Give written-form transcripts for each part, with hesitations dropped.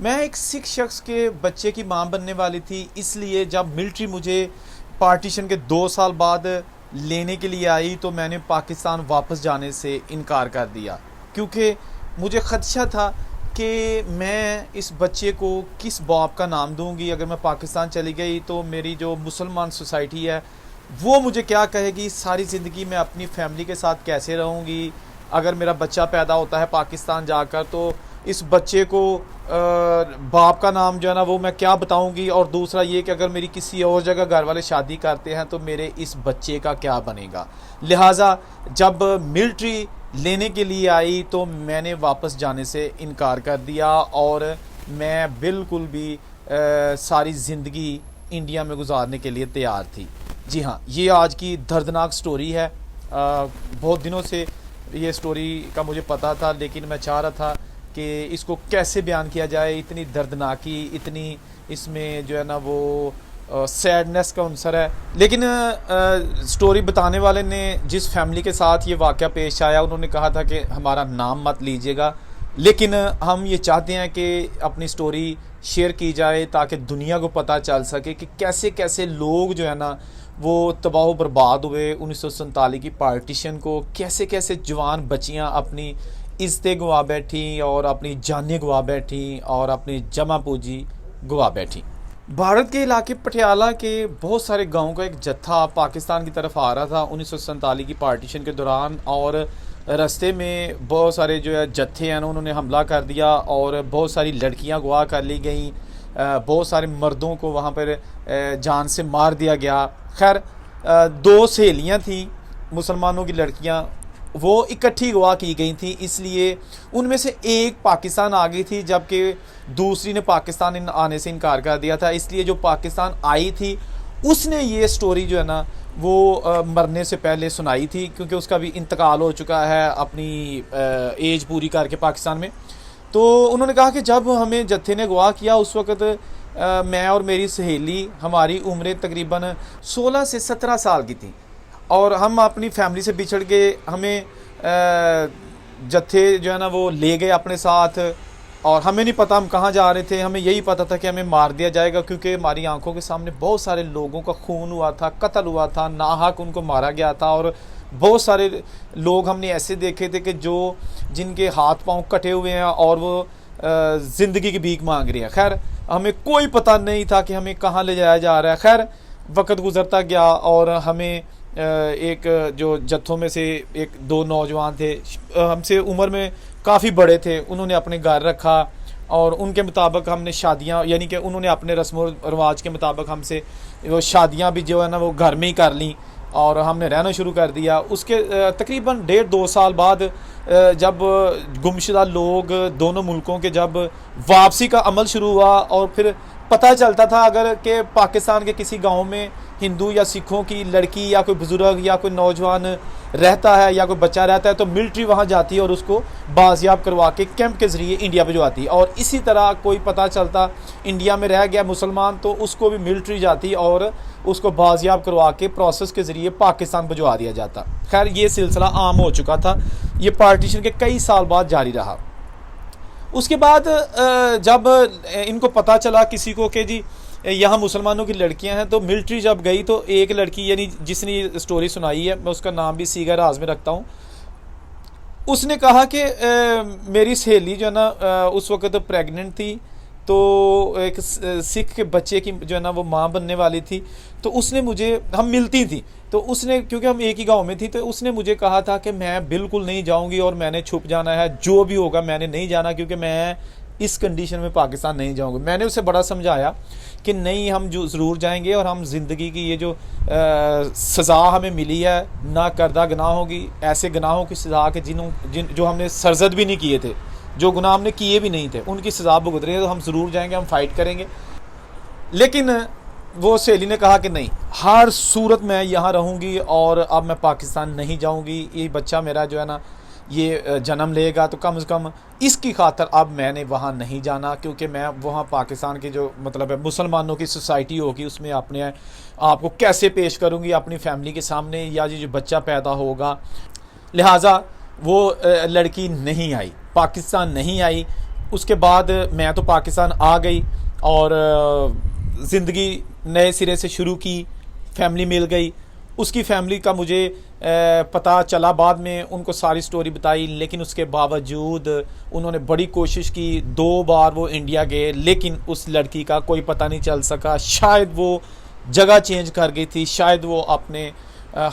मैं एक सिख शख्स के बच्चे की मां बनने वाली थी, इसलिए जब मिलिट्री मुझे पार्टीशन के 2 साल बाद लेने के लिए आई तो मैंने पाकिस्तान वापस जाने से इनकार कर दिया, क्योंकि मुझे ख़दशा था कि मैं इस बच्चे को किस बाप का नाम दूंगी। अगर मैं पाकिस्तान चली गई तो मेरी जो मुसलमान सोसाइटी है वो मुझे क्या कहेगी, सारी ज़िंदगी मैं अपनी फैमिली के साथ कैसे रहूँगी। अगर मेरा बच्चा पैदा होता है पाकिस्तान जाकर तो इस बच्चे को बाप का नाम जो है ना वो मैं क्या बताऊंगी। और दूसरा ये कि अगर मेरी किसी और जगह घर वाले शादी करते हैं तो मेरे इस बच्चे का क्या बनेगा। लिहाजा जब मिलिट्री लेने के लिए आई तो मैंने वापस जाने से इनकार कर दिया और मैं बिल्कुल भी सारी ज़िंदगी इंडिया में गुजारने के लिए तैयार थी। जी हाँ, ये आज की दर्दनाक स्टोरी है। बहुत दिनों से ये स्टोरी का मुझे पता था, लेकिन मैं चाह रहा था कि इसको कैसे बयान किया जाए। इतनी दर्दनाकी, इतनी इसमें जो है ना वो सैडनेस का अंसर है। लेकिन स्टोरी बताने वाले ने जिस फैमिली के साथ ये वाक़या पेश आया उन्होंने कहा था कि हमारा नाम मत लीजिएगा, लेकिन हम ये चाहते हैं कि अपनी स्टोरी शेयर की जाए ताकि दुनिया को पता चल सके कि कैसे कैसे लोग जो है ना वो तबाह बर्बाद हुए 1947 की पार्टीशन को, कैसे कैसे जवान बच्चियां अपनी इज़्ज़तें गवा बैठी और अपनी जानें गवा बैठी और अपनी जमा पूंजी गवा बैठी। भारत के इलाके पटियाला के बहुत सारे गांवों का एक जत्था पाकिस्तान की तरफ आ रहा था 1947 की पार्टीशन के दौरान, और रास्ते में बहुत सारे जो है जत्थे हैं उन्होंने हमला कर दिया और बहुत सारी लड़कियां गवा कर ली गई, बहुत सारे मर्दों को वहाँ पर जान से मार दिया गया। खैर 2 सहेलियाँ थीं मुसलमानों की लड़कियाँ, वो इकट्ठी गवाह की गई थी, इसलिए उनमें से एक पाकिस्तान आ गई थी जबकि दूसरी ने पाकिस्तान आने से इनकार कर दिया था। इसलिए जो पाकिस्तान आई थी उसने ये स्टोरी जो है ना वो मरने से पहले सुनाई थी, क्योंकि उसका भी इंतकाल हो चुका है अपनी एज पूरी करके पाकिस्तान में। तो उन्होंने कहा कि जब हमें जत्थे ने गवाह किया उस वक़्त मैं और मेरी सहेली, हमारी उम्रें तकरीबन 16 से 17 साल की थी और हम अपनी फैमिली से बिछड़ गए। हमें जत्थे जो है ना वो ले गए अपने साथ और हमें नहीं पता हम कहाँ जा रहे थे। हमें यही पता था कि हमें मार दिया जाएगा, क्योंकि हमारी आंखों के सामने बहुत सारे लोगों का खून हुआ था, कत्ल हुआ था, नाहक उनको मारा गया था। और बहुत सारे लोग हमने ऐसे देखे थे कि जिनके हाथ पांव कटे हुए हैं और वो ज़िंदगी की भीख मांग रही है। खैर हमें कोई पता नहीं था कि हमें कहाँ ले जाया जा रहा है। खैर वक्त गुजरता गया और हमें एक जो जत्थों में से 1-2 नौजवान थे, हमसे उम्र में काफ़ी बड़े थे, उन्होंने अपने घर रखा और उनके मुताबिक हमने शादियां, यानी कि उन्होंने अपने रस्म रवाज के मुताबिक हमसे वो शादियां भी जो है ना वो घर में ही कर ली और हमने रहना शुरू कर दिया। उसके तकरीबन 1.5-2 साल बाद जब गुमशुदा लोग दोनों मुल्कों के जब वापसी का अमल शुरू हुआ और फिर पता चलता था अगर कि पाकिस्तान के किसी गांव में हिंदू या सिखों की लड़की या कोई बुजुर्ग या कोई नौजवान रहता है या कोई बच्चा रहता है तो मिलिट्री वहां जाती है और उसको बाजियाब करवा के कैंप के ज़रिए इंडिया भिजवाती है। और इसी तरह कोई पता चलता इंडिया में रह गया मुसलमान तो उसको भी मिलिट्री जाती और उसको बाजियाब करवा के प्रोसेस के ज़रिए पाकिस्तान भिजवा दिया जाता। खैर ये सिलसिला आम हो चुका था, ये पार्टीशन के कई साल बाद जारी रहा। उसके बाद जब इनको पता चला किसी को कि जी यहाँ मुसलमानों की लड़कियां हैं, तो मिलिट्री जब गई तो एक लड़की, यानी जिसने स्टोरी सुनाई है, मैं उसका नाम भी सीगा राज में रखता हूँ, उसने कहा कि मेरी सहेली जो है ना उस वक़्त प्रेग्नेंट थी, तो एक सिख के बच्चे की जो है ना वो माँ बनने वाली थी। तो उसने मुझे, हम मिलती थी, तो उसने, क्योंकि हम एक ही गांव में थी, तो उसने मुझे कहा था कि मैं बिल्कुल नहीं जाऊंगी और मैंने छुप जाना है, जो भी होगा मैंने नहीं जाना, क्योंकि मैं इस कंडीशन में पाकिस्तान नहीं जाऊंगी। मैंने उसे बड़ा समझाया कि नहीं, हम जो ज़रूर जाएंगे और हम ज़िंदगी की ये जो सज़ा हमें मिली है ना करदा गुनाहों की, ऐसे गुनाहों की सज़ा के जो हमने सरजद भी नहीं किए थे, जो गुनाह हमने किए भी नहीं थे, उनकी सज़ा भुगत रहे हैं, तो हम ज़रूर जाएंगे, हम फाइट करेंगे। लेकिन वो सहेली ने कहा कि नहीं, हर सूरत में यहाँ रहूँगी और अब मैं पाकिस्तान नहीं जाऊँगी। ये बच्चा मेरा जो है ना ये जन्म लेगा तो कम से कम इसकी खातर अब मैंने वहाँ नहीं जाना, क्योंकि मैं वहाँ पाकिस्तान की जो मतलब है मुसलमानों की सोसाइटी होगी उसमें अपने आप को कैसे पेश करूँगी अपनी फैमिली के सामने, या जो बच्चा पैदा होगा। लिहाजा वो लड़की नहीं आई, पाकिस्तान नहीं आई। उसके बाद मैं तो पाकिस्तान आ गई और ज़िंदगी नए सिरे से शुरू की, फैमिली मिल गई। उसकी फैमिली का मुझे पता चला बाद में, उनको सारी स्टोरी बताई, लेकिन उसके बावजूद उन्होंने बड़ी कोशिश की। 2 बार वो इंडिया गए, लेकिन उस लड़की का कोई पता नहीं चल सका। शायद वो जगह चेंज कर गई थी, शायद वो अपने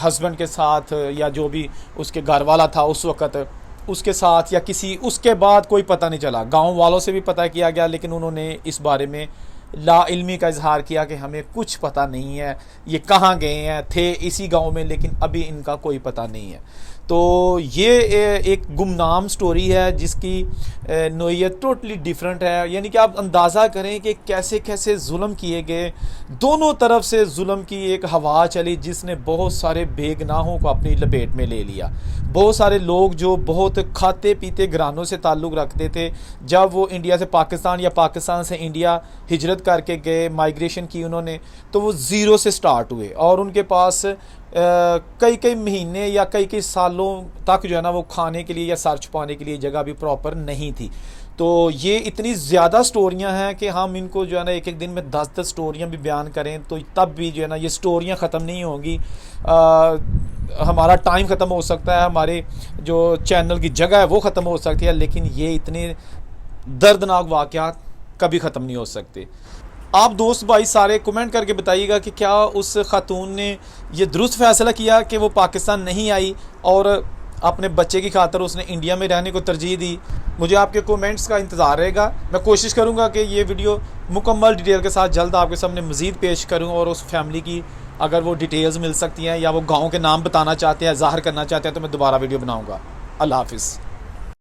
हस्बैंड के साथ या जो भी उसके घर वाला था उस वक़्त उसके साथ या किसी, उसके बाद कोई पता नहीं चला। गांव वालों से भी पता किया गया, लेकिन उन्होंने इस बारे में लाइल्मी का इजहार किया कि हमें कुछ पता नहीं है, ये कहाँ गए हैं, थे इसी गांव में, लेकिन अभी इनका कोई पता नहीं है। तो ये एक गुमनाम स्टोरी है जिसकी नोयत टोटली डिफरेंट है। यानी कि आप अंदाज़ा करें कि कैसे कैसे जुल्म किए गए, दोनों तरफ से जुल्म की एक हवा चली जिसने बहुत सारे बेगनाहों को अपनी लपेट में ले लिया। बहुत सारे लोग जो बहुत खाते पीते घरानों से ताल्लुक़ रखते थे, जब वो इंडिया से पाकिस्तान या पाकिस्तान से इंडिया हिजरत करके गए, माइग्रेशन की उन्होंने, तो वो ज़ीरो से स्टार्ट हुए और उनके पास कई कई महीने या कई कई सालों तक जो है ना वो खाने के लिए या सर छुपाने के लिए जगह भी प्रॉपर नहीं थी। तो ये इतनी ज़्यादा स्टोरियां हैं कि हम इनको जो है ना एक एक दिन में 10-10 स्टोरियां भी बयान करें तो तब भी जो है ना ये स्टोरियां ख़त्म नहीं होंगी। हमारा टाइम ख़त्म हो सकता है, हमारे जो चैनल की जगह है वो ख़त्म हो सकती है, लेकिन ये इतने दर्दनाक वाक़यात कभी ख़त्म नहीं हो सकते। आप दोस्त भाई सारे कमेंट करके बताइएगा कि क्या उस खातून ने ये दुरुस्त फ़ैसला किया कि वो पाकिस्तान नहीं आई और अपने बच्चे की खातर उसने इंडिया में रहने को तरजीह दी। मुझे आपके कमेंट्स का इंतज़ार रहेगा। मैं कोशिश करूँगा कि ये वीडियो मुकम्मल डिटेल के साथ जल्द आपके सामने मज़ीद पेश करूँ, और उस फैमिली की अगर वो डिटेल्स मिल सकती हैं या वो गाँव के नाम बताना चाहते हैं, ज़ाहिर करना चाहते हैं, तो मैं दोबारा वीडियो बनाऊँगा। अल्लाह हाफ़िज़।